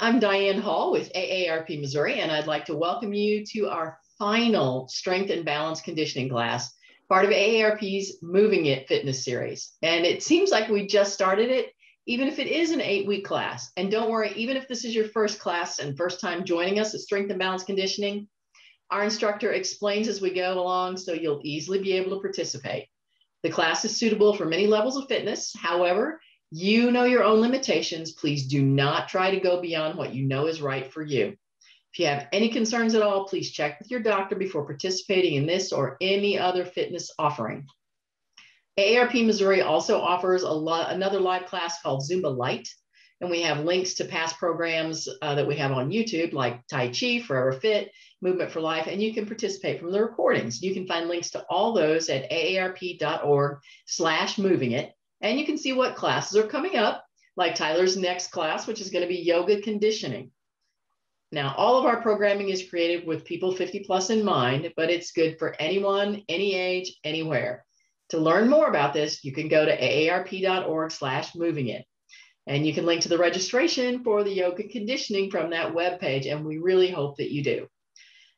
I'm Diane Hall with AARP Missouri, and I'd like to welcome you to our final Strength and Balance Conditioning class, part of AARP's Moving It Fitness Series. And it seems like we just started it, even if it is an 8-week class. And don't worry, even if this is your first class and first time joining us at Strength and Balance Conditioning, our instructor explains as we go along, so you'll easily be able to participate. The class is suitable for many levels of fitness. However, you know your own limitations. Please do not try to go beyond what you know is right for you. If you have any concerns at all, please check with your doctor before participating in this or any other fitness offering. AARP Missouri also offers another live class called Zumba Lite, and we have links to past programs that we have on YouTube, like Tai Chi, Forever Fit, Movement for Life, and you can participate from the recordings. You can find links to all those at aarp.org/movingit. And you can see what classes are coming up, like Tyler's next class, which is going to be yoga conditioning. Now, all of our programming is created with people 50 plus in mind, but it's good for anyone, any age, anywhere. To learn more about this, you can go to aarp.org/movingit. And you can link to the registration for the yoga conditioning from that webpage, and we really hope that you do.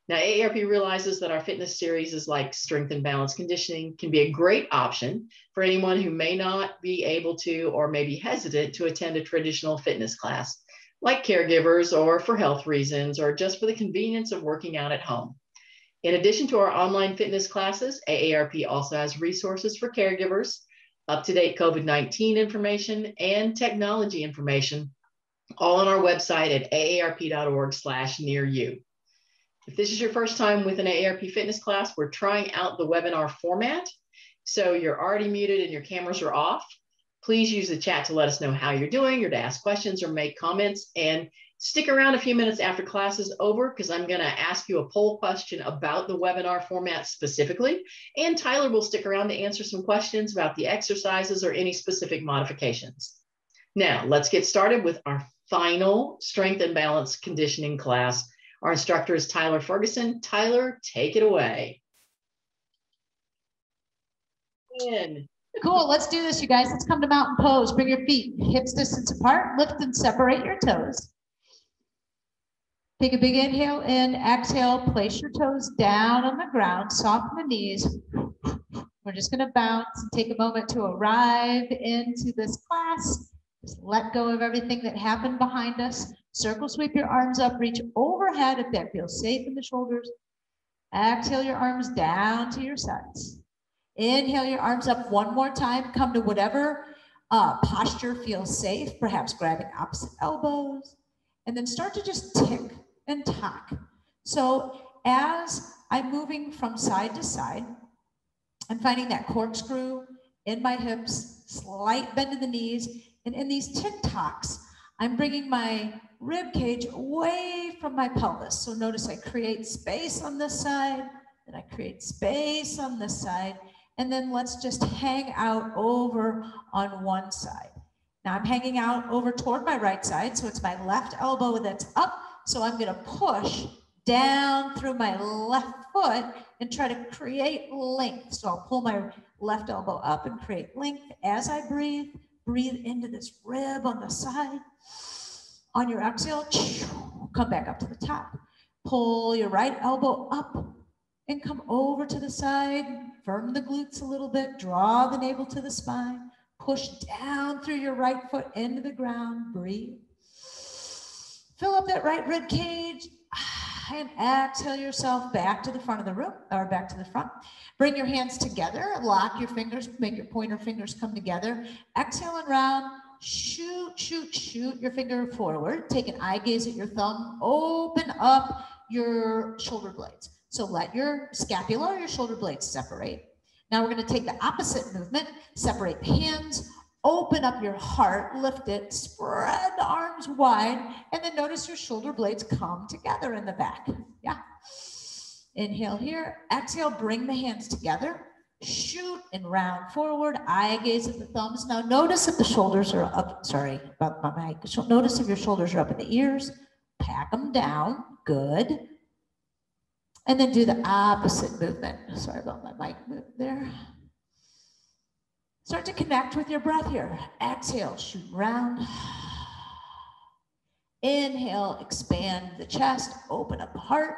Now, AARP realizes that our fitness series is like strength and balance conditioning can be a great option for anyone who may not be able to or may be hesitant to attend a traditional fitness class, like caregivers or for health reasons or just for the convenience of working out at home. In addition to our online fitness classes, AARP also has resources for caregivers, up-to-date COVID-19 information, and technology information, all on our website at aarp.org/nearyou. If this is your first time with an AARP fitness class, we're trying out the webinar format. So you're already muted and your cameras are off. Please use the chat to let us know how you're doing or to ask questions or make comments. And stick around a few minutes after class is over, because I'm going to ask you a poll question about the webinar format specifically. And Tyler will stick around to answer some questions about the exercises or any specific modifications. Now, let's get started with our final strength and balance conditioning class. Our instructor is Tyler Ferguson. Tyler, take it away. Cool, let's do this, you guys. Let's come to mountain pose. Bring your feet hips distance apart, lift and separate your toes. Take a big inhale in, exhale, place your toes down on the ground, soften the knees. We're just gonna bounce and take a moment to arrive into this class. Just let go of everything that happened behind us. Circle sweep your arms up, reach overhead if that feels safe in the shoulders. Exhale your arms down to your sides. Inhale your arms up one more time. Come to whatever posture feels safe, perhaps grabbing opposite elbows. And then start to just tick and tock. So as I'm moving from side to side, I'm finding that corkscrew in my hips, slight bend in the knees, and in these tick tocks, I'm bringing my rib cage away from my pelvis. So notice I create space on this side, then I create space on this side, and then let's just hang out over on one side. Now I'm hanging out over toward my right side, so it's my left elbow that's up, so I'm gonna push down through my left foot and try to create length. So I'll pull my left elbow up and create length as I breathe. Breathe into this rib on the side. On your exhale, come back up to the top. Pull your right elbow up and come over to the side. Firm the glutes a little bit. Draw the navel to the spine. Push down through your right foot into the ground. Breathe. Fill up that right rib cage. And exhale yourself back to the front of the room, or back to the front. Bring your hands together, lock your fingers, make your pointer fingers come together. Exhale and round, shoot your finger forward. Take an eye gaze at your thumb, open up your shoulder blades. So let your scapula or your shoulder blades separate. Now we're gonna take the opposite movement, separate the hands, open up your heart, lift it, spread the arms wide, and then notice your shoulder blades come together in the back. Yeah. Inhale here, exhale, bring the hands together, shoot and round forward, eye gaze at the thumbs. Now notice if the shoulders are up, sorry about my mic. Notice if your shoulders are up in the ears, pack them down, good. And then do the opposite movement. Sorry about my mic move there. Start to connect with your breath here. Exhale, shoot round. Inhale, expand the chest, open up the heart,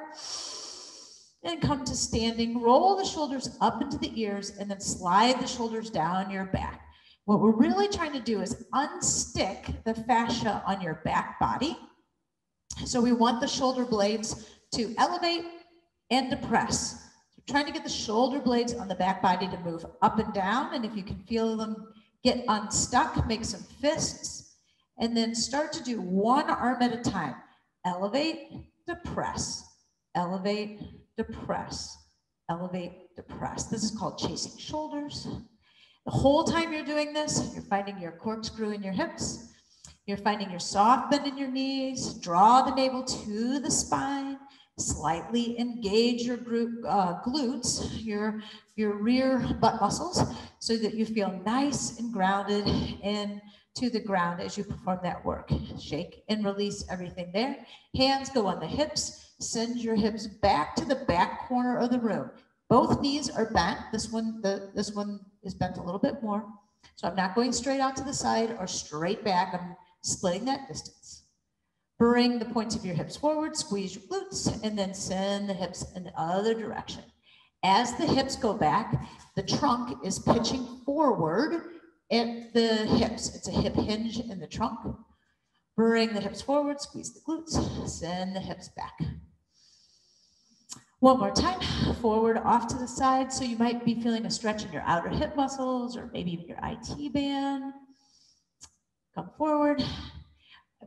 and come to standing. Roll the shoulders up into the ears and then slide the shoulders down your back. What we're really trying to do is unstick the fascia on your back body. So we want the shoulder blades to elevate and depress. So trying to get the shoulder blades on the back body to move up and down. And if you can feel them get unstuck, make some fists. And then start to do one arm at a time. Elevate, depress, elevate, depress, elevate, depress. This is called chasing shoulders. The whole time you're doing this, you're finding your corkscrew in your hips. You're finding your soft bend in your knees. Draw the navel to the spine. Slightly engage your glutes, your rear butt muscles, so that you feel nice and grounded into the ground as you perform that work. Shake and release everything there. Hands go on the hips. Send your hips back to the back corner of the room. Both knees are bent. This one is bent a little bit more. So I'm not going straight out to the side or straight back. I'm splitting that distance. Bring the points of your hips forward, squeeze your glutes, and then send the hips in the other direction. As the hips go back, the trunk is pitching forward at the hips. It's a hip hinge in the trunk. Bring the hips forward, squeeze the glutes, send the hips back. One more time, forward off to the side. So you might be feeling a stretch in your outer hip muscles or maybe even your IT band. Come forward.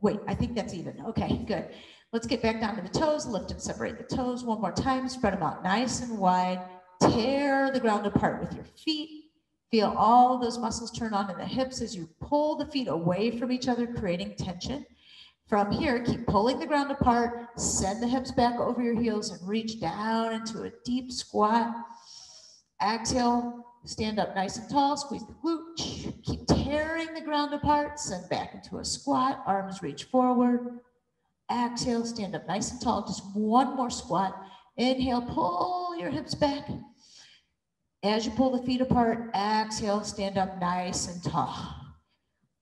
Wait, I think that's even. Okay, good. Let's get back down to the toes. Lift and separate the toes one more time. Spread them out nice and wide. Tear the ground apart with your feet. Feel all of those muscles turn on in the hips as you pull the feet away from each other, creating tension. From here, keep pulling the ground apart, send the hips back over your heels and reach down into a deep squat. Exhale, stand up nice and tall, squeeze the glute. Keep tearing the ground apart, send back into a squat, arms reach forward. Exhale, stand up nice and tall, just one more squat. Inhale, pull your hips back. As you pull the feet apart, exhale, stand up nice and tall.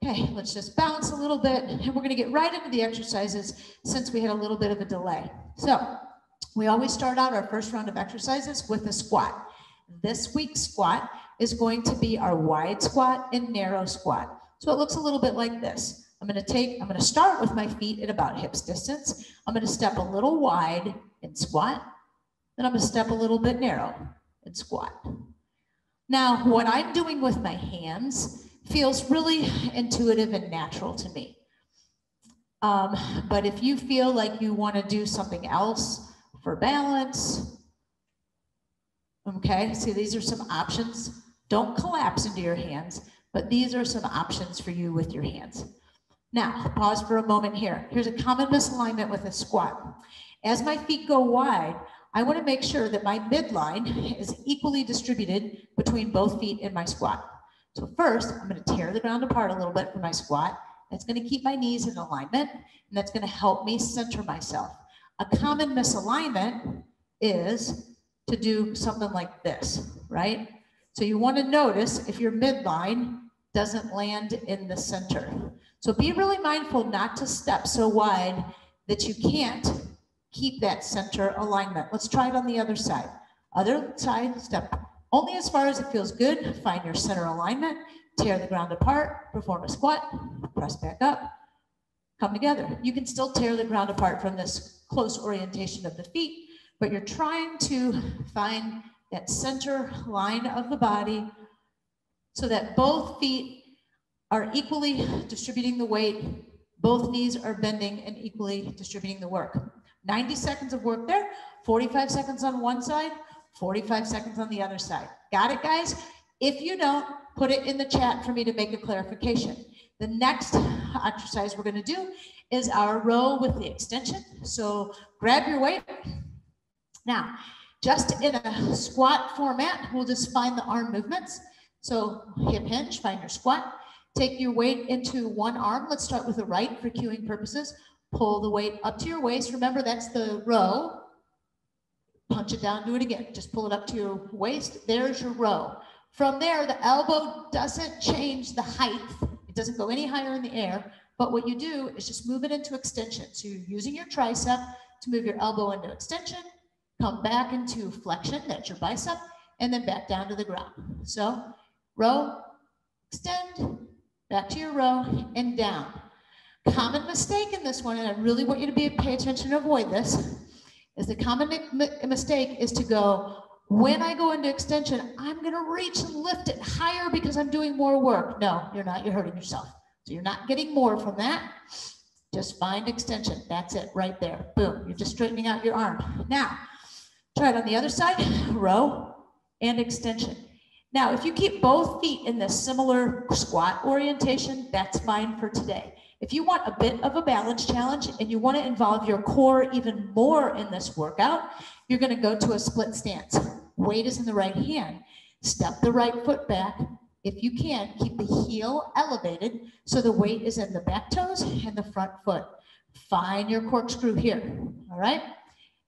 Okay, let's just bounce a little bit, and we're going to get right into the exercises since we had a little bit of a delay. So we always start out our first round of exercises with a squat. This week's squat is going to be our wide squat and narrow squat. So it looks a little bit like this. I'm going to start with my feet at about hips distance. I'm going to step a little wide and squat. Then I'm going to step a little bit narrow and squat. Now, what I'm doing with my hands feels really intuitive and natural to me. But if you feel like you want to do something else for balance, okay, see, these are some options. Don't collapse into your hands, but these are some options for you with your hands. Now, pause for a moment here. Here's a common misalignment with a squat. As my feet go wide, I want to make sure that my midline is equally distributed between both feet in my squat. So first, I'm going to tear the ground apart a little bit for my squat. That's going to keep my knees in alignment, and that's going to help me center myself. A common misalignment is to do something like this, right? So you want to notice if your midline doesn't land in the center. So be really mindful not to step so wide that you can't keep that center alignment. Let's try it on the other side. Other side, step only as far as it feels good. Find your center alignment, tear the ground apart, perform a squat, press back up, come together. You can still tear the ground apart from this close orientation of the feet, but you're trying to find that center line of the body so that both feet are equally distributing the weight, both knees are bending and equally distributing the work. 90 seconds of work there, 45 seconds on one side, 45 seconds on the other side. Got it, guys? If you don't, put it in the chat for me to make a clarification. The next exercise we're going to do is our row with the extension. So grab your weight. Now, just in a squat format, we'll just find the arm movements. So hip hinge, find your squat. Take your weight into one arm. Let's start with the right for cueing purposes. Pull the weight up to your waist. Remember, that's the row. Punch it down, do it again. Just pull it up to your waist. There's your row. From there, the elbow doesn't change the height. It doesn't go any higher in the air But what you do is just move it into extension. So you're using your tricep to move your elbow into extension, come back into flexion, that's your bicep, and then back down to the ground. So row, extend, back to your row, and down. Common mistake in this one, and I really want you to pay attention to avoid this, is the common mistake is to go, when I go into extension, I'm gonna reach and lift it higher because I'm doing more work. No, you're not, you're hurting yourself. So you're not getting more from that. Just find extension, that's it, right there, boom. You're just straightening out your arm. Now, try it on the other side, row and extension. Now, if you keep both feet in this similar squat orientation, that's fine for today. If you want a bit of a balance challenge and you want to involve your core even more in this workout, you're going to go to a split stance. Weight is in the right hand. Step the right foot back. If you can, keep the heel elevated so the weight is in the back toes and the front foot. Find your corkscrew here, all right?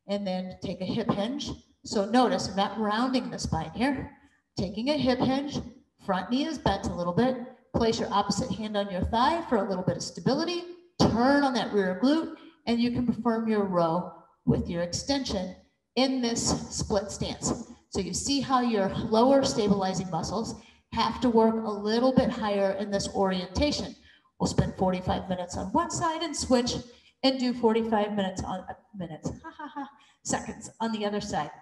And then take a hip hinge. So notice, I'm not rounding the spine here. Taking a hip hinge, front knee is bent a little bit. Place your opposite hand on your thigh for a little bit of stability. Turn on that rear glute, and you can perform your row with your extension in this split stance. So you see how your lower stabilizing muscles have to work a little bit higher in this orientation. We'll spend 45 minutes on one side and switch, and do 45 minutes on seconds on the other side.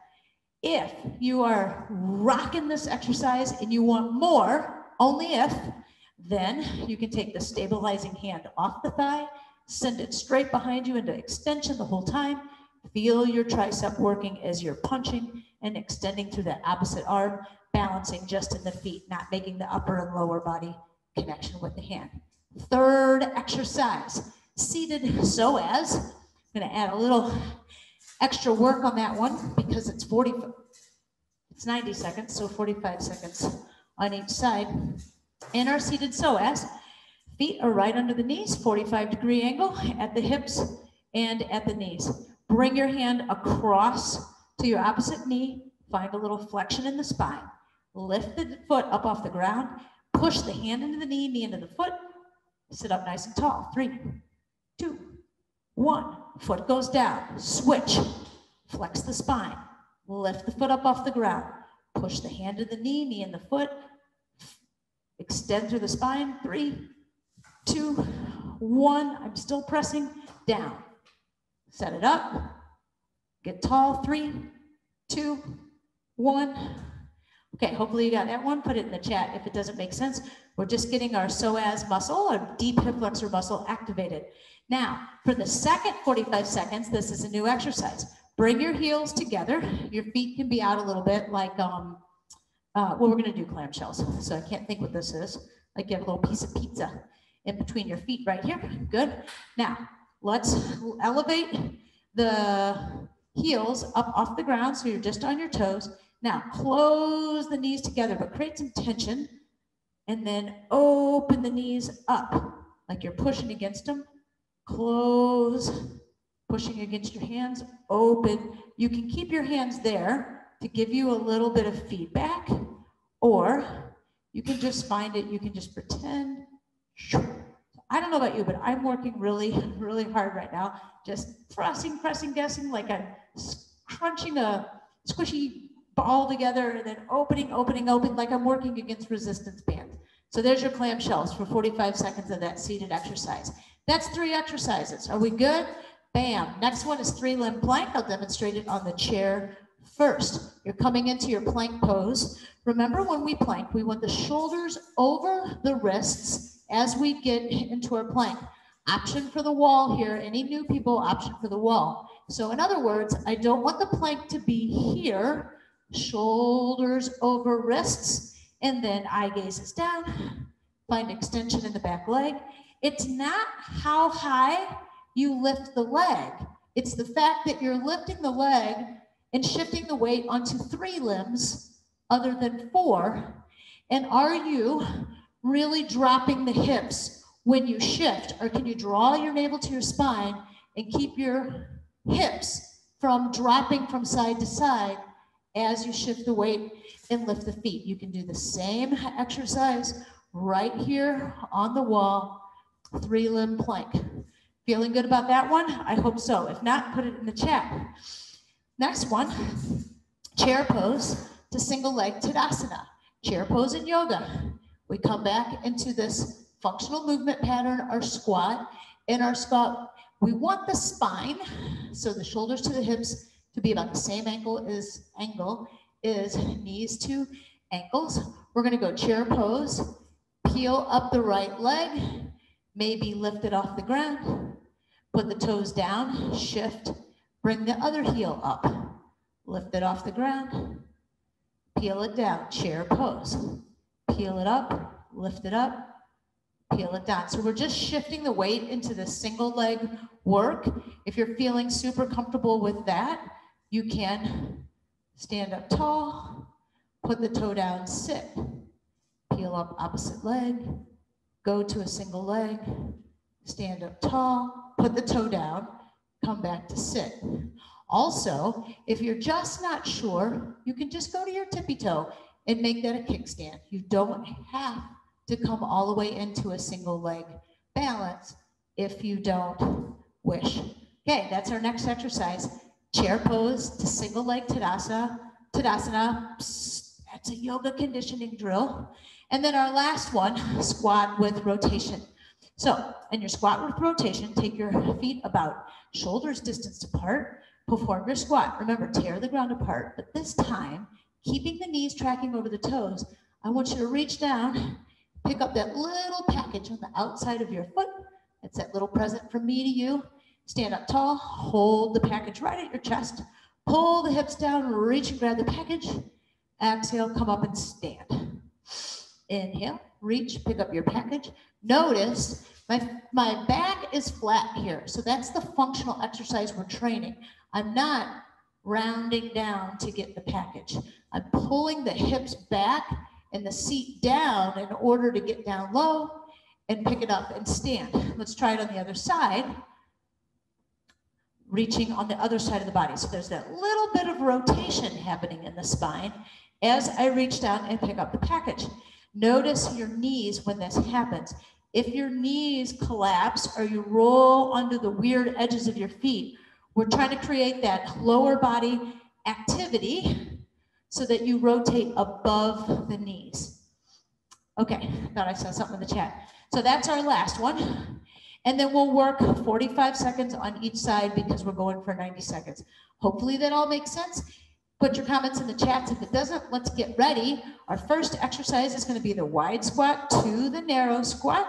If you are rocking this exercise and you want more, only if, then you can take the stabilizing hand off the thigh, send it straight behind you into extension the whole time. Feel your tricep working as you're punching and extending through the opposite arm, balancing just in the feet, not making the upper and lower body connection with the hand. Third exercise, seated psoas. I'm gonna add a little extra work on that one because it's 90 seconds, so 45 seconds on each side. In our seated psoas, feet are right under the knees, 45-degree angle at the hips and at the knees. Bring your hand across to your opposite knee, find a little flexion in the spine. Lift the foot up off the ground, push the hand into the knee, knee into the foot, sit up nice and tall. 3, 2, 1. Foot goes down, switch, flex the spine, lift the foot up off the ground, push the hand to the knee, knee in the foot, extend through the spine. 3, 2, 1. I'm still pressing down. Set it up, get tall. 3, 2, 1. Okay, hopefully you got that one. Put it in the chat if it doesn't make sense. We're just getting our psoas muscle, our deep hip flexor muscle activated. Now, for the second 45 seconds, this is a new exercise. Bring your heels together. Your feet can be out a little bit like, well, we're gonna do clamshells. So I can't think what this is. Like you have a little piece of pizza in between your feet right here. Good. Now, let's elevate the heels up off the ground so you're just on your toes. Now, close the knees together, but create some tension. And then open the knees up like you're pushing against them. Close, pushing against your hands, open. You can keep your hands there to give you a little bit of feedback, or you can just find it, you can just pretend. I don't know about you, but I'm working really, really hard right now. Just pressing, guessing like I'm crunching a squishy ball together and then opening, like I'm working against resistance bands. So there's your clamshells for 45 seconds of that seated exercise. That's 3 exercises. Are we good? Bam. Next one is 3-limb plank. I'll demonstrate it on the chair first. You're coming into your plank pose. Remember when we plank, we want the shoulders over the wrists as we get into our plank. Option for the wall here. Any new people, option for the wall. So in other words, I don't want the plank to be here, shoulders over wrists, and then eye gazes down. Find extension in the back leg. It's not how high you lift the leg. It's the fact that you're lifting the leg and shifting the weight onto 3 limbs other than 4. And are you really dropping the hips when you shift? Or can you draw your navel to your spine and keep your hips from dropping from side to side as you shift the weight and lift the feet? You can do the same exercise right here on the wall. 3-limb plank. Feeling good about that one? I hope so. If not, put it in the chat. Next one, chair pose to single leg Tadasana. Chair pose in yoga. We come back into this functional movement pattern, our squat. In our squat, we want the spine, so the shoulders to the hips, to be about the same angle as knees to ankles. We're gonna go chair pose, peel up the right leg, maybe lift it off the ground, put the toes down, shift, bring the other heel up, lift it off the ground, peel it down, chair pose, peel it up, lift it up, peel it down. So we're just shifting the weight into the single leg work. If you're feeling super comfortable with that, you can stand up tall, put the toe down, sit, peel up opposite leg, go to a single leg, stand up tall, put the toe down, come back to sit. Also, if you're just not sure, you can just go to your tippy toe and make that a kickstand. You don't have to come all the way into a single leg balance if you don't wish. Okay, that's our next exercise. Chair pose to single leg Tadasana. That's a yoga conditioning drill. And then our last one, squat with rotation. So in your squat with rotation, take your feet about shoulders distance apart, perform your squat. Remember, tear the ground apart, but this time, keeping the knees tracking over the toes, I want you to reach down, pick up that little package on the outside of your foot. It's that little present from me to you. Stand up tall, hold the package right at your chest, pull the hips down, reach and grab the package. Exhale, come up and stand. Inhale, reach, pick up your package. Notice my back is flat here. So that's the functional exercise we're training. I'm not rounding down to get the package. I'm pulling the hips back and the seat down in order to get down low and pick it up and stand. Let's try it on the other side. Reaching on the other side of the body. So there's that little bit of rotation happening in the spine as I reach down and pick up the package. Notice your knees when this happens. If your knees collapse or you roll under the weird edges of your feet, we're trying to create that lower body activity so that you rotate above the knees. Okay, thought I saw something in the chat. So that's our last one. And then we'll work 45 seconds on each side because we're going for 90 seconds. Hopefully that all makes sense. Put your comments in the chats. If it doesn't, let's get ready. Our first exercise is going to be the wide squat to the narrow squat.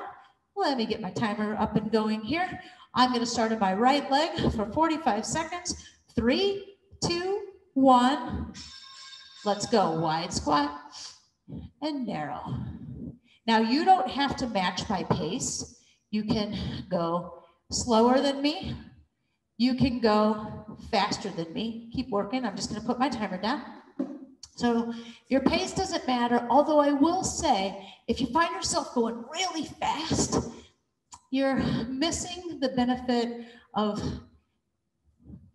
Let me get my timer up and going here. I'm going to start on my right leg for 45 seconds. 3, 2, 1. Let's go. Wide squat and narrow. Now you don't have to match my pace. You can go slower than me. You can go faster than me. Keep working. I'm just going to put my timer down. So your pace doesn't matter, although I will say, if you find yourself going really fast, you're missing the benefit of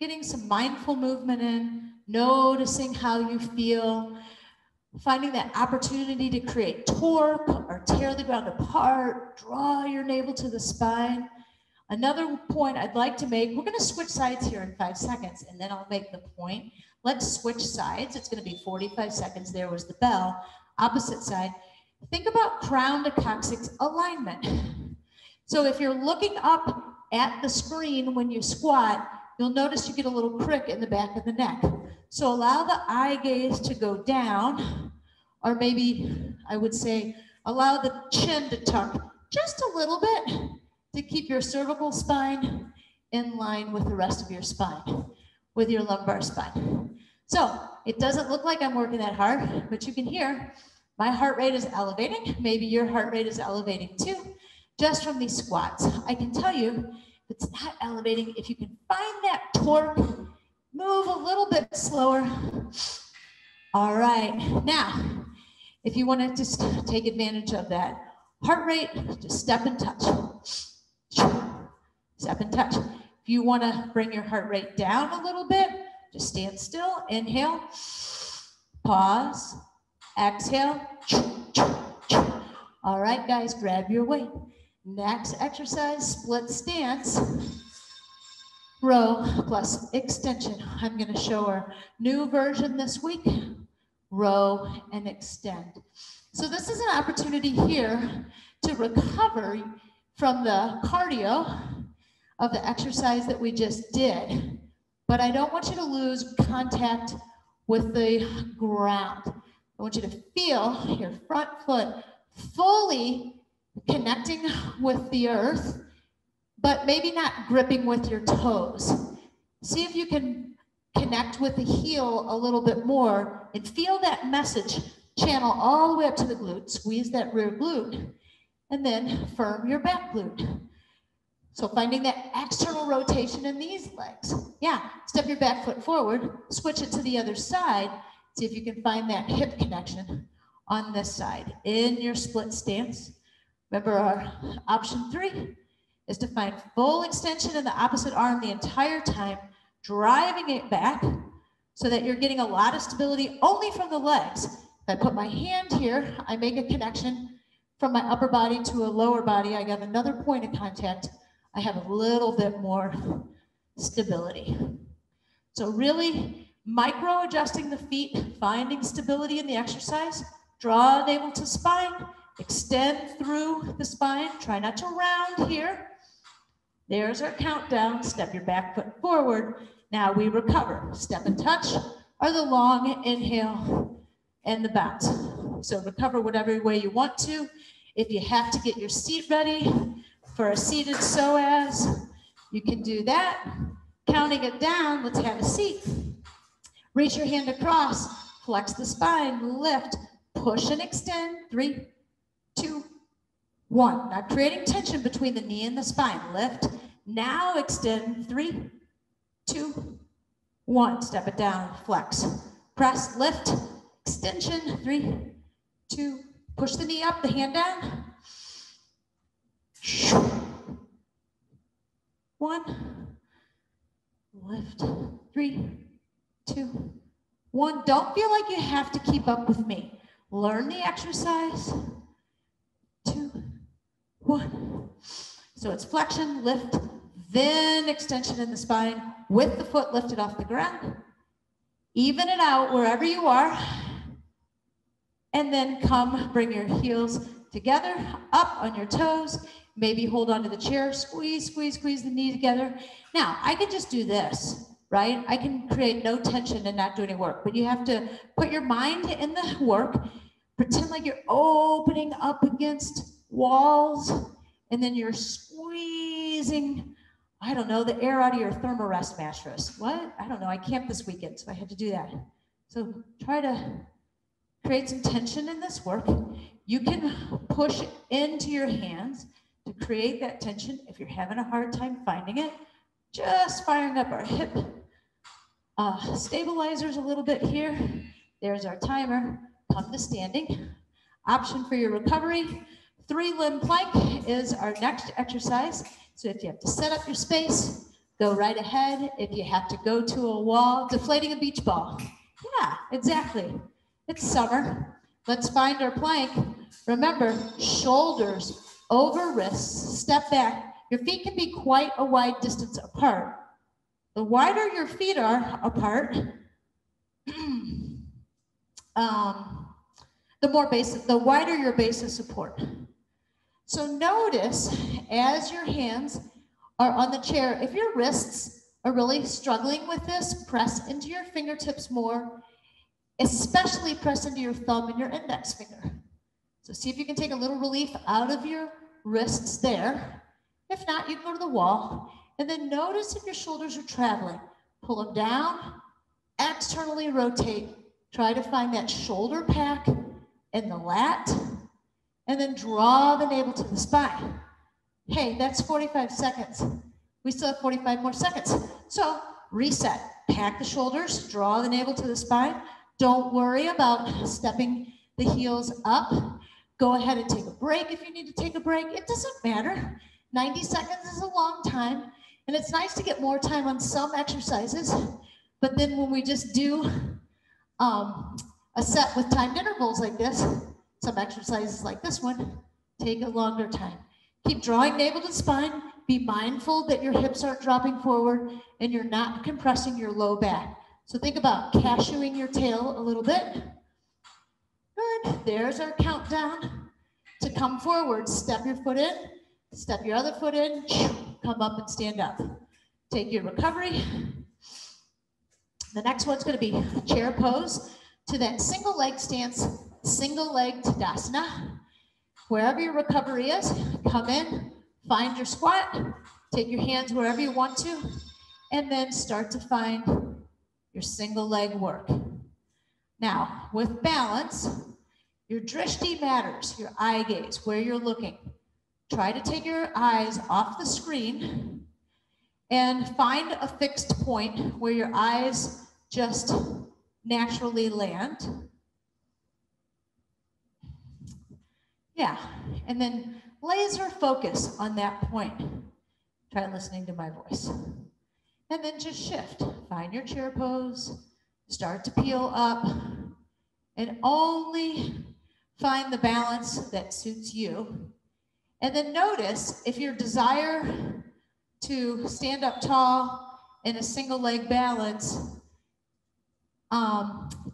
getting some mindful movement in, noticing how you feel, finding that opportunity to create torque or tear the ground apart, draw your navel to the spine. Another point I'd like to make, we're going to switch sides here in 5 seconds, and then I'll make the point. Let's switch sides. It's going to be 45 seconds. There was the bell. Opposite side. Think about crown to coccyx alignment. So if you're looking up at the screen when you squat, you'll notice you get a little crick in the back of the neck. So allow the eye gaze to go down, or maybe I would say allow the chin to tuck just a little bit to keep your cervical spine in line with the rest of your spine, with your lumbar spine. So it doesn't look like I'm working that hard, but you can hear my heart rate is elevating. Maybe your heart rate is elevating too, just from these squats. I can tell you, if it's not elevating, if you can find that torque, move a little bit slower. All right, now, if you want to just take advantage of that heart rate, just step and touch. Step and touch. If you want to bring your heart rate down a little bit, just stand still, inhale, pause, exhale. All right, guys, grab your weight. Next exercise, split stance. Row plus extension. I'm going to show our new version this week. Row and extend. So this is an opportunity here to recover from the cardio of the exercise that we just did. But I don't want you to lose contact with the ground. I want you to feel your front foot fully connecting with the earth, but maybe not gripping with your toes. See if you can connect with the heel a little bit more and feel that message channel all the way up to the glute. Squeeze that rear glute and then firm your back glute. So finding that external rotation in these legs. Yeah, step your back foot forward, switch it to the other side. See if you can find that hip connection on this side in your split stance. Remember our option 3 is to find full extension in the opposite arm the entire time, driving it back so that you're getting a lot of stability only from the legs. If I put my hand here, I make a connection from my upper body to a lower body. I got another point of contact. I have a little bit more stability. So really micro adjusting the feet, finding stability in the exercise, draw navel to spine, extend through the spine, try not to round here. There's our countdown, step your back foot forward. Now we recover, step and touch, or the long inhale and the bounce. So recover whatever way you want to. If you have to get your seat ready for a seated psoas, you can do that. Counting it down, let's have a seat. Reach your hand across, flex the spine, lift, push and extend. 3, 2, 1. Now creating tension between the knee and the spine. Lift, now extend. 3, 2, 1. Step it down, flex. Press, lift, extension. 3, 2, push the knee up, the hand down. 1, lift. 3, 2, 1. Don't feel like you have to keep up with me. Learn the exercise. 2, 1. So it's flexion, lift, then extension in the spine with the foot lifted off the ground. Even it out wherever you are. And then come, bring your heels together, up on your toes. Maybe hold onto the chair, squeeze, squeeze, squeeze the knee together. Now, I can just do this, right? I can create no tension and not do any work, but you have to put your mind in the work, pretend like you're opening up against walls, and then you're squeezing, I don't know, the air out of your Thermarest mattress. What? I don't know, I camped this weekend, so I had to do that. So try to create some tension in this work. You can push into your hands to create that tension. If you're having a hard time finding it, just firing up our hip stabilizers a little bit here. There's our timer. Come to standing. Option for your recovery. 3-limb plank is our next exercise. So if you have to set up your space, go right ahead. If you have to go to a wall, deflating a beach ball. Yeah, exactly. It's summer. Let's find our plank. Remember, shoulders over wrists, step back. Your feet can be quite a wide distance apart. The wider your feet are apart, the wider your base of support. So notice as your hands are on the chair, if your wrists are really struggling with this, press into your fingertips more, especially press into your thumb and your index finger. So see if you can take a little relief out of your wrists there. If not, you can go to the wall. And then notice if your shoulders are traveling. Pull them down, externally rotate. Try to find that shoulder pack in the lat, and then draw the navel to the spine. Hey, that's 45 seconds. We still have 45 more seconds. So reset, pack the shoulders, draw the navel to the spine. Don't worry about stepping the heels up. Go ahead and take a break if you need to take a break. It doesn't matter. 90 seconds is a long time, and it's nice to get more time on some exercises, but then when we just do a set with timed intervals like this, some exercises like this one take a longer time. Keep drawing navel to spine. Be mindful that your hips aren't dropping forward and you're not compressing your low back. So think about cashewing your tail a little bit. Good. There's our countdown. To come forward, step your foot in, step your other foot in, come up and stand up. Take your recovery. The next one's going to be chair pose to that single leg stance, single leg Tadasana. Wherever your recovery is, come in, find your squat, take your hands wherever you want to, and then start to find your single leg work. Now, with balance, your drishti matters, your eye gaze, where you're looking. Try to take your eyes off the screen and find a fixed point where your eyes just naturally land. Yeah, and then laser focus on that point. Try listening to my voice. And then just shift. Find your chair pose, start to peel up, and only find the balance that suits you. And then notice if your desire to stand up tall in a single leg balance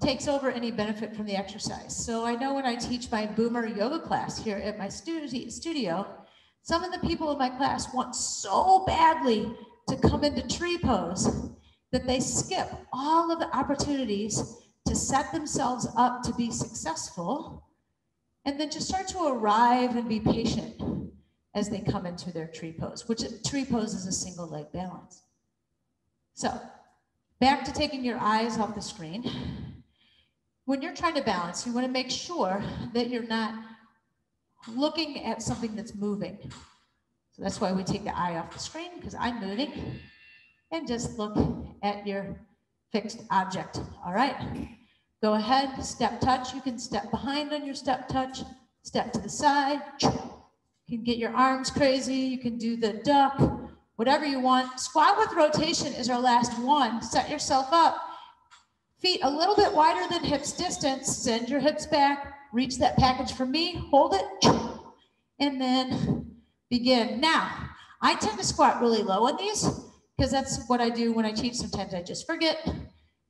takes over any benefit from the exercise. So I know when I teach my boomer yoga class here at my studio, some of the people in my class want so badly to come into tree pose that they skip all of the opportunities to set themselves up to be successful, and then just start to arrive and be patient as they come into their tree pose, which tree pose is a single leg balance. So back to taking your eyes off the screen. When you're trying to balance, you want to make sure that you're not looking at something that's moving. So that's why we take the eye off the screen, because I'm moving, and just look at your fixed object. All right, go ahead, step touch. You can step behind on your step touch, step to the side. You can get your arms crazy. You can do the duck, whatever you want. Squat with rotation is our last one. Set yourself up. Feet a little bit wider than hips distance. Send your hips back. Reach that package for me. Hold it. And then begin. Now, I tend to squat really low on these because that's what I do when I teach. Sometimes I just forget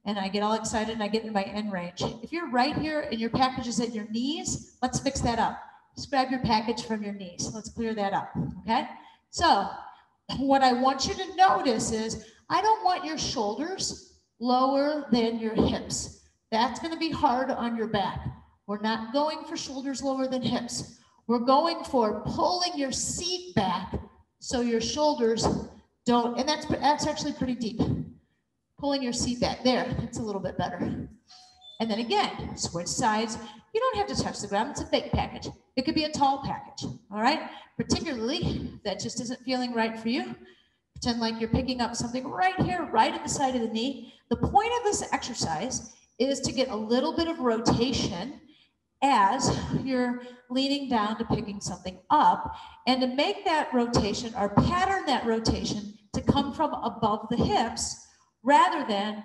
and I get all excited and I get in my end range. If you're right here and your package is at your knees, let's fix that up. Just grab your package from your knees. Let's clear that up, okay? So what I want you to notice is I don't want your shoulders lower than your hips. That's going to be hard on your back. We're not going for shoulders lower than hips. We're going for pulling your seat back so your shoulders don't, and that's actually pretty deep. Pulling your seat back. There, it's a little bit better. And then again, switch sides. You don't have to touch the ground. It's a fake package. It could be a tall package, all right? Particularly, that just isn't feeling right for you. Pretend like you're picking up something right here, right at the side of the knee. The point of this exercise is to get a little bit of rotation as you're leaning down to picking something up, and to make that rotation or pattern that rotation to come from above the hips rather than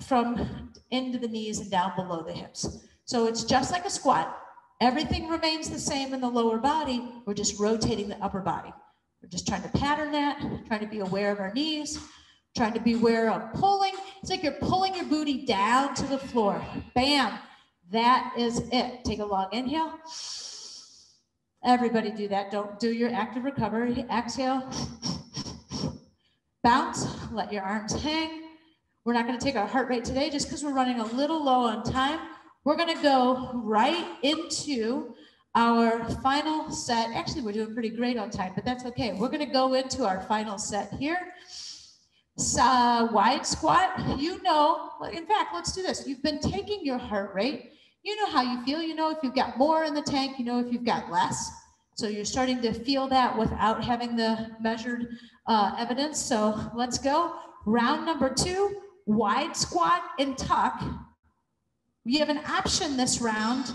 from into the knees and down below the hips. So it's just like a squat. Everything remains the same in the lower body. We're just rotating the upper body. We're just trying to pattern that, trying to be aware of our knees, trying to be aware of pulling. It's like you're pulling your booty down to the floor. Bam. That is it. Take a long inhale. Everybody do that. Don't do your active recovery. Exhale. Bounce. Let your arms hang. We're not going to take our heart rate today just because we're running a little low on time. We're going to go right into our final set. Actually, we're doing pretty great on time, but that's okay. We're going to go into our final set here. Wide squat. You know, in fact, let's do this. You've been taking your heart rate. You know how you feel. You know if you've got more in the tank. You know if you've got less. So you're starting to feel that without having the measured evidence. So let's go. Round number 2, wide squat and tuck. You have an option this round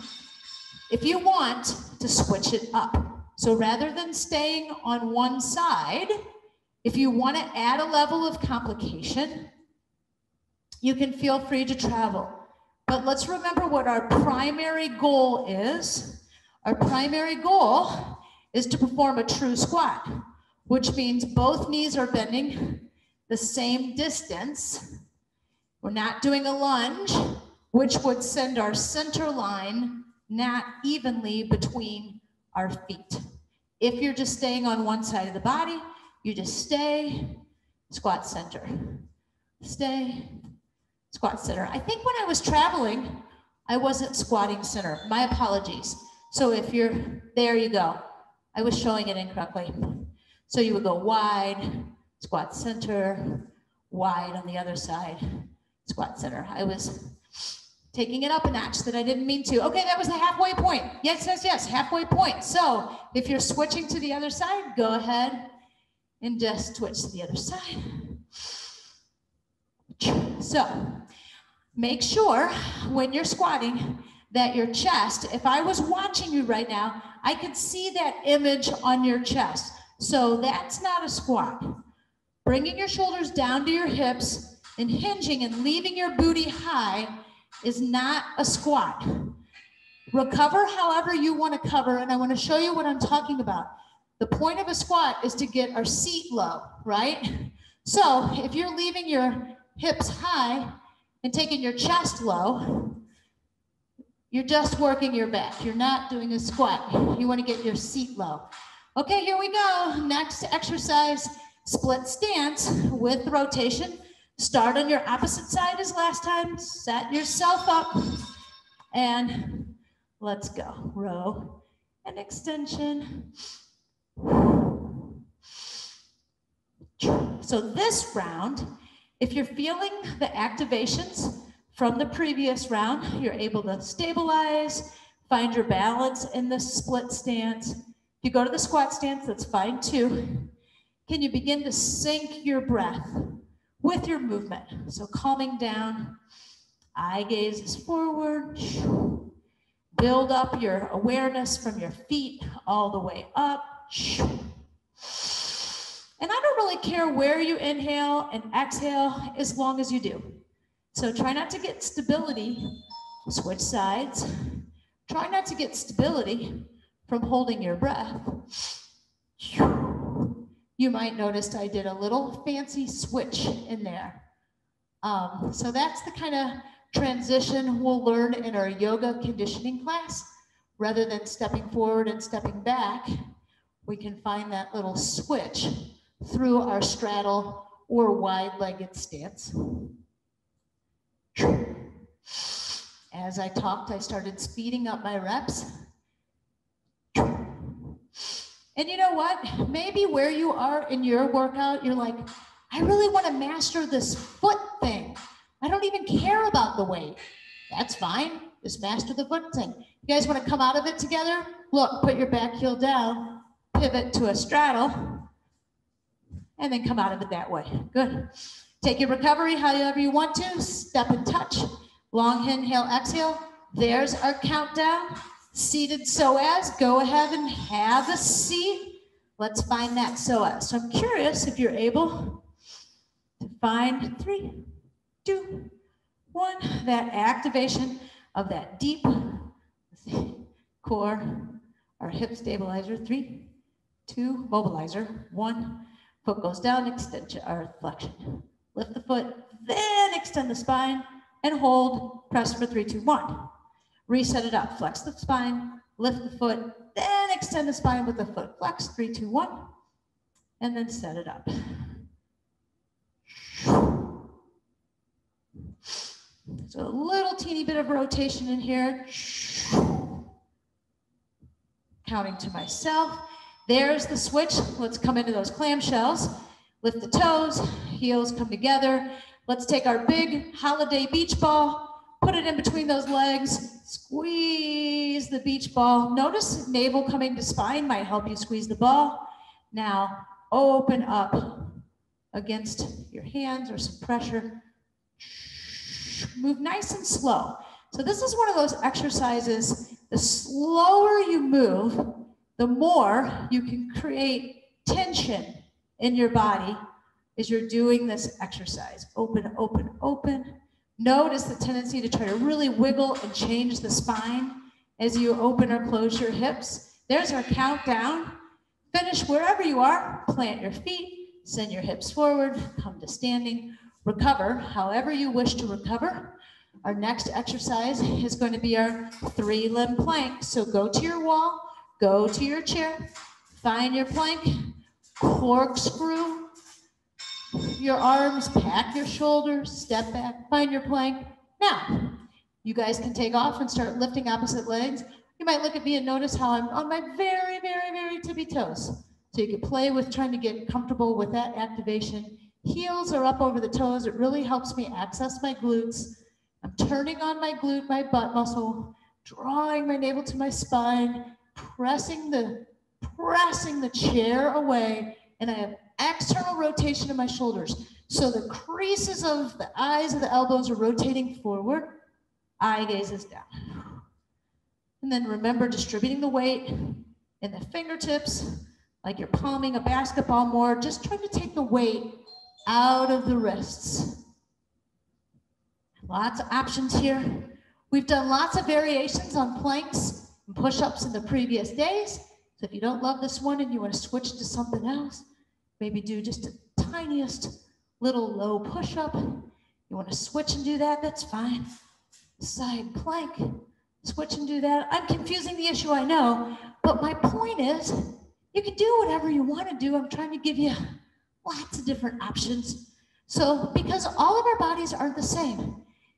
if you want to switch it up. So rather than staying on one side, if you want to add a level of complication, you can feel free to travel. But let's remember what our primary goal is. Our primary goal is to perform a true squat, which means both knees are bending the same distance. We're not doing a lunge, which would send our center line not evenly between our feet. If you're just staying on one side of the body, you just stay, squat center, stay, squat center. I think when I was traveling, I wasn't squatting center. My apologies. So if you're, there you go. I was showing it incorrectly. So you would go wide, squat center, wide on the other side, squat center. I was taking it up a notch that I didn't mean to. Okay, that was the halfway point. Yes, yes, yes, halfway point. So if you're switching to the other side, go ahead and just switch to the other side. So make sure when you're squatting that your chest, if I was watching you right now, I could see that image on your chest. So that's not a squat. Bringing your shoulders down to your hips and hinging and leaving your booty high is not a squat. Recover however you want to cover, and I want to show you what I'm talking about. The point of a squat is to get our seat low, right? So if you're leaving your hips high and taking your chest low, you're just working your back. You're not doing a squat. You want to get your seat low. Okay, here we go. Next exercise, split stance with rotation. Start on your opposite side as last time. Set yourself up and let's go. Row and extension. So this round, if you're feeling the activations from the previous round, you're able to stabilize, find your balance in the split stance. If you go to the squat stance, that's fine too. Can you begin to sync your breath with your movement? So calming down, eye gaze is forward. Build up your awareness from your feet all the way up. And I don't really care where you inhale and exhale as long as you do. So try not to get stability, switch sides. Try not to get stability from holding your breath. You might notice I did a little fancy switch in there. So that's the kind of transition we'll learn in our yoga conditioning class. Rather than stepping forward and stepping back, we can find that little switch through our straddle or wide-legged stance. As I talked, I started speeding up my reps. And you know what? Maybe where you are in your workout, you're like, I really want to master this foot thing. I don't even care about the weight. That's fine. Just master the foot thing. You guys want to come out of it together? Look, put your back heel down, pivot to a straddle, and then come out of it that way. Good. Take your recovery however you want to. Step and touch. Long inhale, exhale. There's our countdown. Seated psoas. Go ahead and have a seat. Let's find that psoas. So I'm curious if you're able to find 3, 2, 1, that activation of that deep core, our hip stabilizer. 3, 2, mobilizer. 1, foot goes down, extension or flexion. Lift the foot, then extend the spine and hold, press for 3, 2, 1. Reset it up, flex the spine, lift the foot, then extend the spine with the foot. Flex, 3, 2, 1, and then set it up. So a little teeny bit of rotation in here. Counting to myself. There's the switch. Let's come into those clamshells. Lift the toes, heels come together. Let's take our big holiday beach ball, put it in between those legs, squeeze the beach ball. Notice navel coming to spine might help you squeeze the ball. Now open up against your hands or some pressure. Move nice and slow. So this is one of those exercises, the slower you move, the more you can create tension in your body as you're doing this exercise. Open, open, open. Notice the tendency to try to really wiggle and change the spine as you open or close your hips. There's our countdown. Finish wherever you are, plant your feet, send your hips forward, come to standing, recover however you wish to recover. Our next exercise is going to be our 3-limb plank. So go to your wall, go to your chair, find your plank, corkscrew your arms, pack your shoulders, step back, find your plank. Now, you guys can take off and start lifting opposite legs. You might look at me and notice how I'm on my very, very, very tippy toes. So you can play with trying to get comfortable with that activation. Heels are up over the toes. It really helps me access my glutes. I'm turning on my glute, my butt muscle, drawing my navel to my spine, pressing the chair away, and I have external rotation of my shoulders. So the creases of the eyes of the elbows are rotating forward, eye gazes down. And then remember distributing the weight in the fingertips, like you're palming a basketball more, just trying to take the weight out of the wrists. Lots of options here. We've done lots of variations on planks and push-ups in the previous days. So if you don't love this one and you want to switch to something else, maybe do just the tiniest little low push-up. You want to switch and do that, that's fine. Side plank, switch and do that. I'm confusing the issue, I know, but my point is, you can do whatever you want to do. I'm trying to give you lots of different options. So, because all of our bodies aren't the same,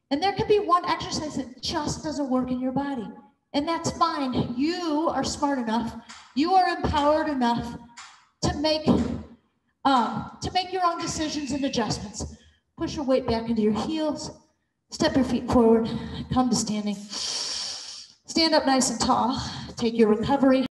and there could be one exercise that just doesn't work in your body, and that's fine. You are smart enough, you are empowered enough to make your own decisions and adjustments. Push your weight back into your heels, step your feet forward, come to standing. Stand up nice and tall, take your recovery